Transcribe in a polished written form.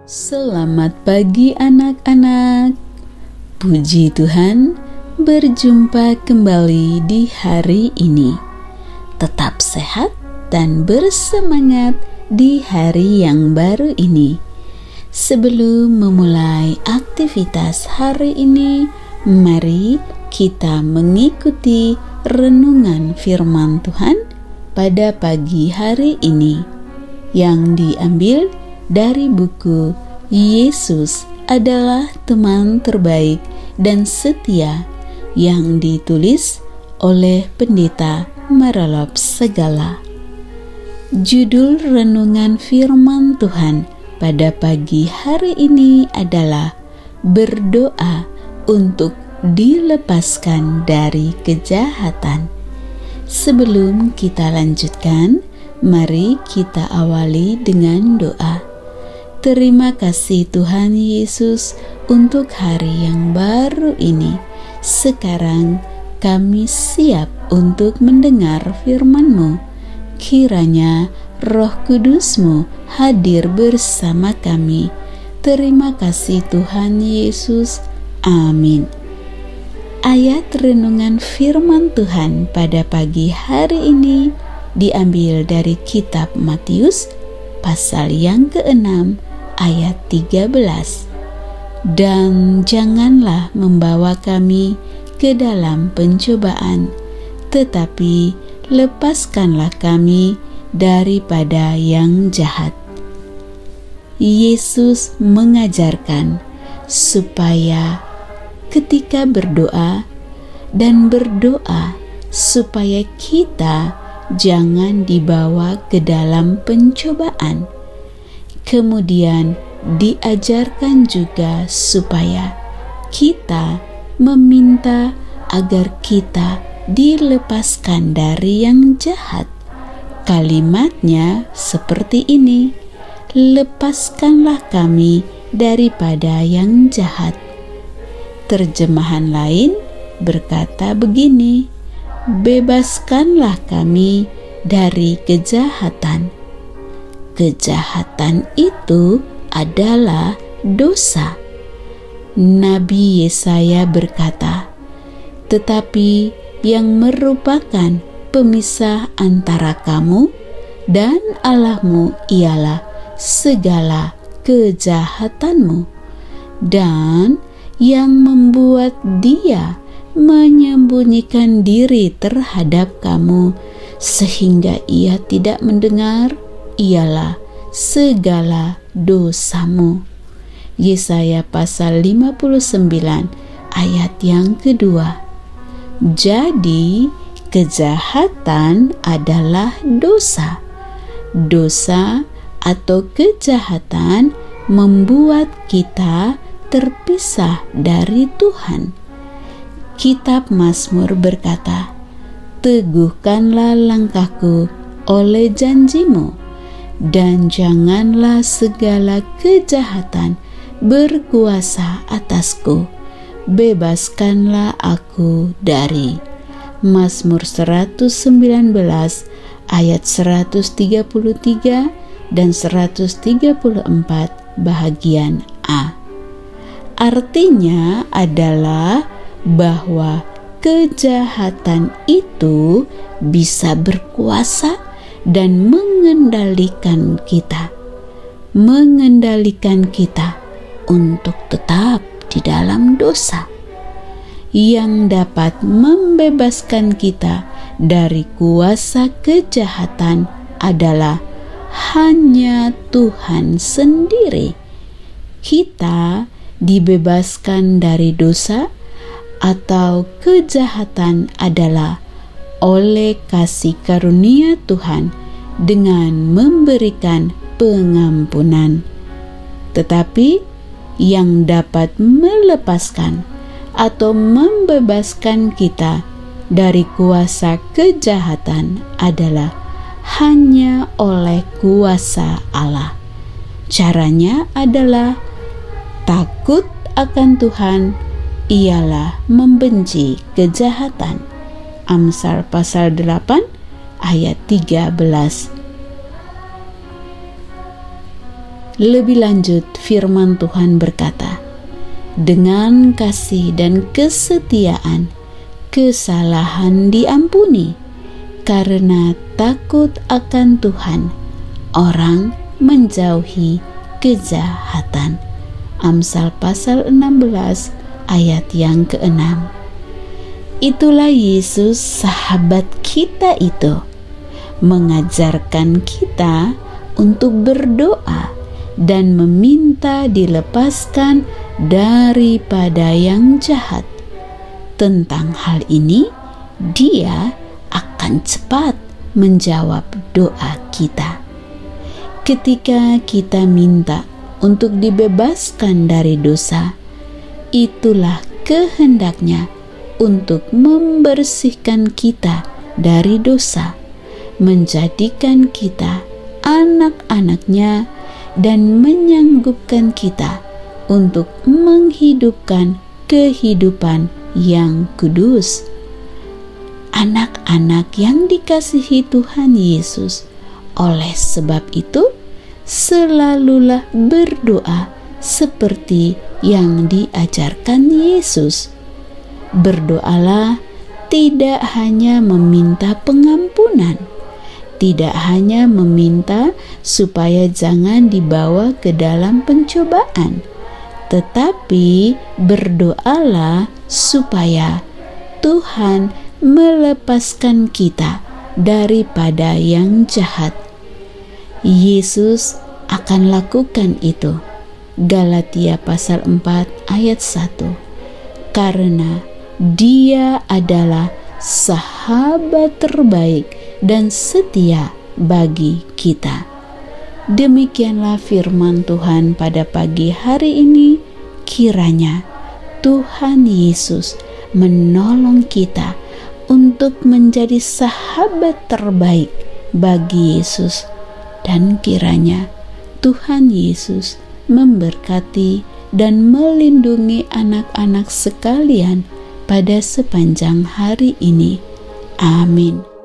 Selamat pagi anak-anak. Puji Tuhan, berjumpa kembali di hari ini. Tetap sehat dan bersemangat di hari yang baru ini. Sebelum memulai aktivitas hari ini, mari kita mengikuti renungan firman Tuhan pada pagi hari ini yang diambil dari buku Yesus adalah teman terbaik dan setia yang ditulis oleh Pendeta Marolop Segala. Judul renungan firman Tuhan pada pagi hari ini adalah berdoa untuk dilepaskan dari kejahatan. Sebelum kita lanjutkan, mari kita awali dengan doa. Terima kasih Tuhan Yesus untuk hari yang baru ini. Sekarang kami siap untuk mendengar firman-Mu. Kiranya Roh Kudus-Mu hadir bersama kami. Terima kasih Tuhan Yesus. Amin. Ayat renungan firman Tuhan pada pagi hari ini diambil dari kitab Matius pasal yang ke-6 ayat 13. Dan janganlah membawa kami ke dalam pencobaan, tetapi lepaskanlah kami daripada yang jahat. Yesus mengajarkan supaya ketika berdoa supaya kita jangan dibawa ke dalam pencobaan. Kemudian diajarkan juga supaya kita meminta agar kita dilepaskan dari yang jahat. Kalimatnya seperti ini: lepaskanlah kami daripada yang jahat. Terjemahan lain berkata begini: bebaskanlah kami dari kejahatan. Kejahatan itu adalah dosa. Nabi Yesaya berkata, tetapi yang merupakan pemisah antara kamu dan Allahmu ialah segala kejahatanmu, dan yang membuat Dia menyembunyikan diri terhadap kamu sehingga Ia tidak mendengar ialah segala dosamu. Yesaya pasal 59 ayat yang kedua. Jadi kejahatan adalah dosa. Dosa atau kejahatan membuat kita terpisah dari Tuhan. Kitab Mazmur berkata, teguhkanlah langkahku oleh janjimu, dan janganlah segala kejahatan berkuasa atasku. Bebaskanlah aku dari. Mazmur 119 ayat 133 dan 134 bahagian A. Artinya adalah bahwa kejahatan itu bisa berkuasa dan mengendalikan kita untuk tetap di dalam dosa. Yang dapat membebaskan kita dari kuasa kejahatan adalah hanya Tuhan sendiri. Kita dibebaskan dari dosa atau kejahatan adalah oleh kasih karunia Tuhan dengan memberikan pengampunan. Tetapi yang dapat melepaskan atau membebaskan kita dari kuasa kejahatan adalah hanya oleh kuasa Allah. Caranya adalah takut akan Tuhan ialah membenci kejahatan. Amsal pasal 8 ayat 13. Lebih lanjut, firman Tuhan berkata, dengan kasih dan kesetiaan, kesalahan diampuni. Karena takut akan Tuhan, orang menjauhi kejahatan. Amsal pasal 16 ayat yang ke-6. Itulah Yesus, sahabat kita itu, mengajarkan kita untuk berdoa dan meminta dilepaskan daripada yang jahat. Tentang hal ini, Dia akan cepat menjawab doa kita. Ketika kita minta untuk dibebaskan dari dosa, itulah kehendaknya untuk membersihkan kita dari dosa, menjadikan kita anak-anaknya, dan menyanggupkan kita untuk menghidupkan kehidupan yang kudus. Anak-anak yang dikasihi Tuhan Yesus, oleh sebab itu, selalulah berdoa seperti yang diajarkan Yesus. Berdoalah tidak hanya meminta pengampunan, tidak hanya meminta supaya jangan dibawa ke dalam pencobaan, tetapi berdoalah supaya Tuhan melepaskan kita daripada yang jahat. Yesus akan lakukan itu. Galatia pasal 4 ayat 1. Karena Dia adalah sahabat terbaik dan setia bagi kita. Demikianlah firman Tuhan pada pagi hari ini. Kiranya Tuhan Yesus menolong kita untuk menjadi sahabat terbaik bagi Yesus, dan kiranya Tuhan Yesus memberkati dan melindungi anak-anak sekalian pada sepanjang hari ini. Amin.